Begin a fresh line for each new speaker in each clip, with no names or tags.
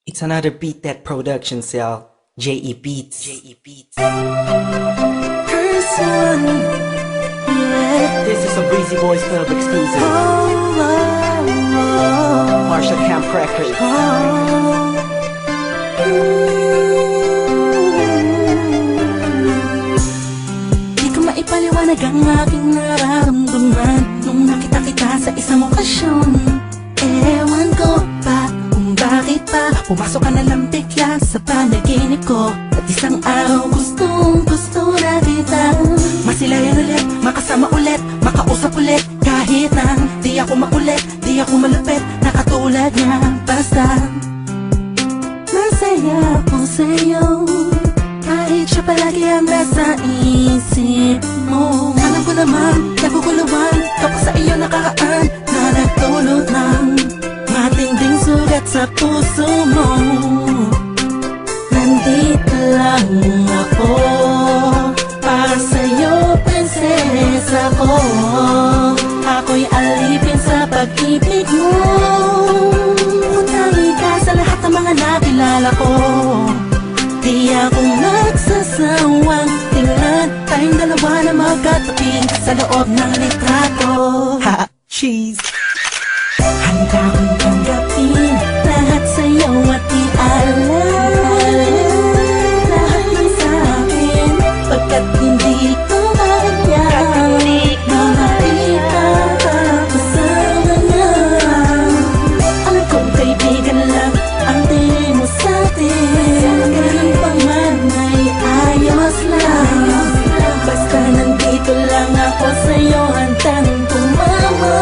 It's another Beat That production cell. J.E. Beats. J.E. Beats.
Person, yeah.
This is a Breezy Boys Club exclusive. Marshall Camp Records.
Di ko maipaliwanag ang aking nararamdaman nung nakita kita sa isang okasyon. Ewan ko pa kung bakit pa pumasok ka na lang bigla sa panaginip ko. At isang araw gustong gusto na kita masilayan ulit, makasama ulit, makausap ulit. Kahit na di ako makulit, di ako malupit na katulad niya. Basta masaya ako sa'yo, kahit siya palagi ang nasa isip mo. Alam ko naman, naguguluhan kapag sa iyo nakaraan na nagdulot ng matinding sugat sa puso mo. Nandito lang ako para sa'yo, prinsesa ko. Ako'y alipin sa pag-ibig mo. Utangi ka sa lahat ng mga nakilala ko. Di ako nagsasawang tingnan tayong dalawa na magkatabi sa loob ng litrato.
Ha! Cheese!
Handa kong tanggapin lahat sa'yo at i-alala lahat ng sa'kin, pagkat hindi ko kaya makita ako kasama niya. Alam kong kaibigan lang ang tingin mo sa'tin, ganun pa man ay ayos lang. Basta nandito lang ako sa'yo, handang tumama.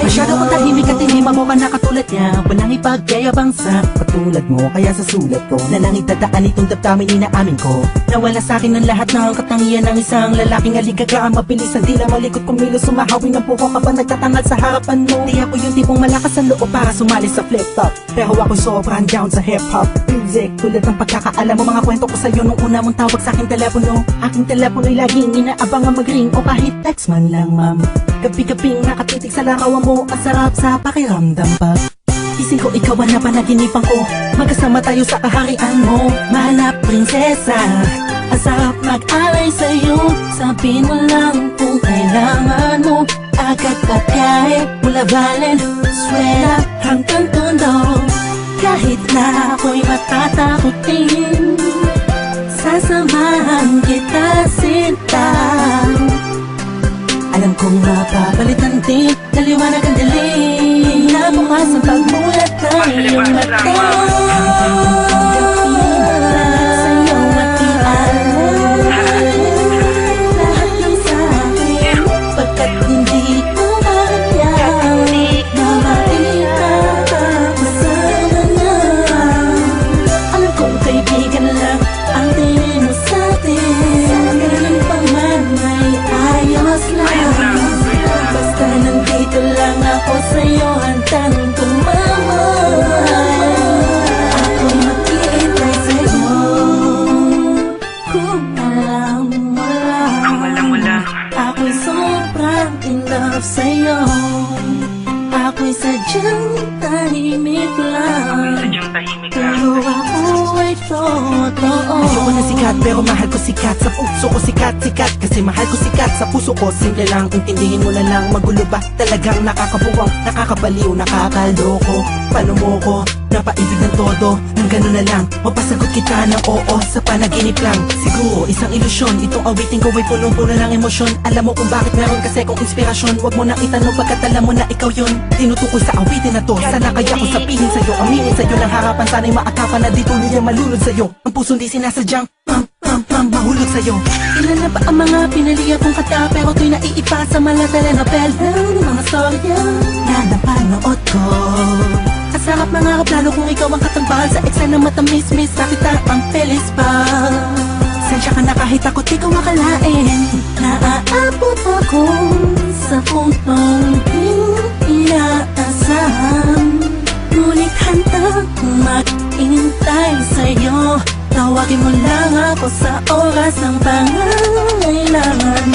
Masyado kong tahimik at hindi mamuka na katulad niya. Walang ipagkayabang sa katulad mo, kaya sa sulat ko na lang itadaan itong damdamin inaamin ko. Nawala sa akin ang lahat ng katangian ng isang lalaking aligaga. Mabilis ang dila, malikot kumilos, sumahawin ng puko kapag nagtatangal sa harapan mo. Di ako yung tipong malakas ang loob para sumali sa flip-top, pero ako sobrang down sa hip-hop music. Tulad ng pagkakaalam mo, mga kwento ko sa'yo nung una mong tawag sa aking telepono. Aking telepono'y laging inaabangan mag-ring o kahit text man lang, ma'am. Gabi-gabing nakatitig sa larawan mo, ang sarap sa pakiramdam pa. Ising ko ikaw ang napanaginipan ko, magkasama tayo sa kaharian mo. Mahal na prinsesa, ang sarap mag-alay sa'yo. Sabihin mo lang kung kailangan mo, agad pagkain mula Valenzuela hanggang Tondo. Kahit na ako'y matatakotin, sasamahan kita sinta. Alam kong mapapalitan din, naliwanag ang dilim na bukas ang pagmulat ng iyong mata. Sa'yo at i-alala lahat ng sa'kin, pagkat hindi ko kaya na makita kasama na. Alam kong kaibigan lang ang tingin mo sa'tin, ganun pa man ay ayos lang. Basta nandito lang ako sa'yo, handang tumama. Ako'y mag-iintay sa'yo. Kung alam mo lang, ako'y sobrang in love sa'yo. Ako'y sadyang tahimik lang, pero ako ay totoo.
Ayoko na sikat pero mahal ko sikat. Sa puso ko sikat, sikat kasi mahal ko sikat. Sa puso ko simple lang, intindihin mo na lang. Magulo ba? Talagang nakakabuwang, nakakabaliw, nakakaloko. Paano mo ko napaibig ng todo? Nang gano'n na lang, mapasagot kita ng oo sa panaginip lang. Siguro isang ilusyon, itong awitin ko ay punong-puno ng emosyon. Alam mo kung bakit meron kasi kong inspirasyon. Huwag mo na itanong pagkat alam mo na ikaw yun. Tinutukoy sa awitin na to, sana kaya ko sabihin sa'yo, aminin sa'yo ng harapan. Sana'y maakapan na dito niya malulod sa'yo. Ang puso di sinasadyang mahulog sa'yo.
Ilan na ba ang mga pinaliya kong kata, pero to'y naiipa sa mga telenovela, mga storya na napanood ko. Kasarap mga kaplano kung ikaw ang katambal sa eksena matamis-mis, nakita ang pelis pa. Sensya ka na kahit ako di ko akalain, naaabot ako sa puntong di inaasahan. Ngunit handang mag-intay sa'yo, tawagin mo lang ako sa oras ng pangangailangan.